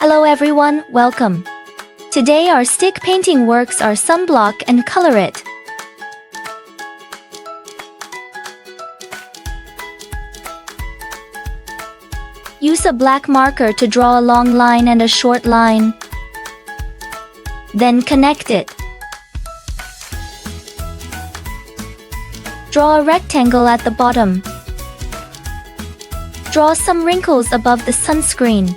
Hello everyone, welcome. Today our stick painting works are sunblock and color it. Use a black marker to draw a long line and a short line. Then connect it. Draw a rectangle at the bottom. Draw some wrinkles above the sunscreen.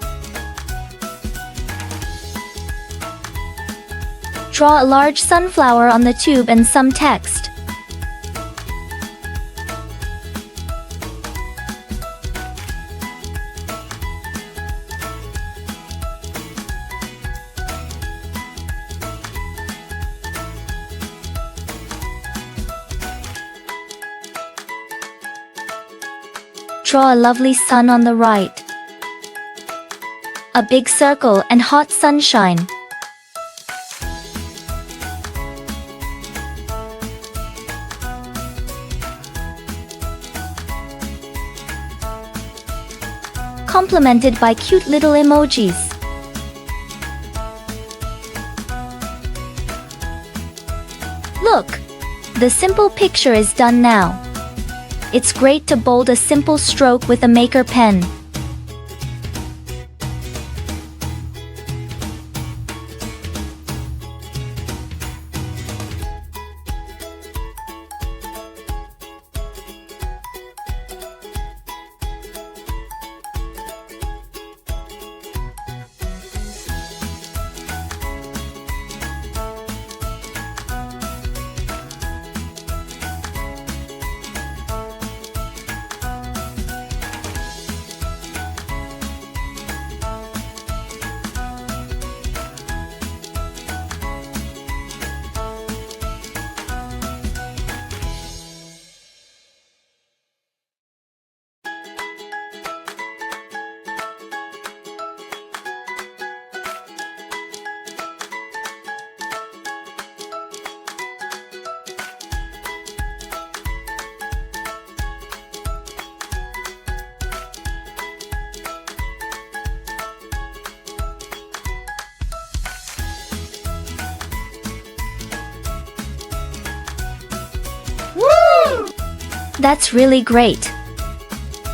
Draw a large sunflower on the tube and some text. Draw a lovely sun on the right. A big circle and hot sunshine. Complemented by cute little emojis. Look! The simple picture is done now. It's great to bold a simple stroke with a maker pen. That's really great.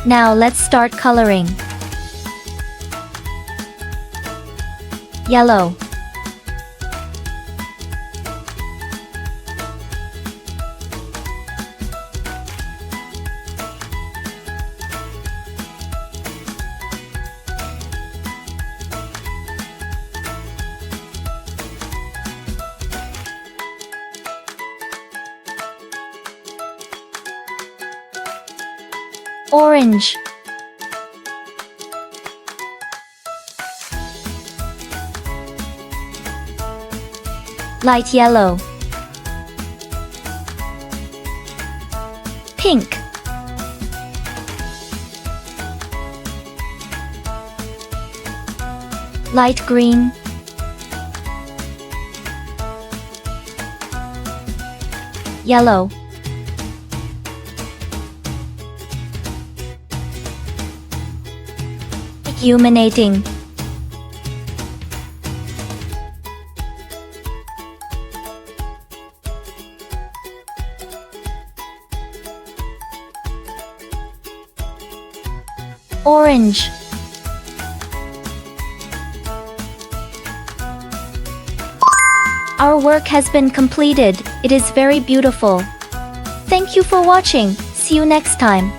Now let's start coloring. Yellow. Orange. Light yellow. Pink. Light green. Yellow. Illuminating. Orange. Our work has been completed. It is very beautiful. Thank you for watching. See you next time.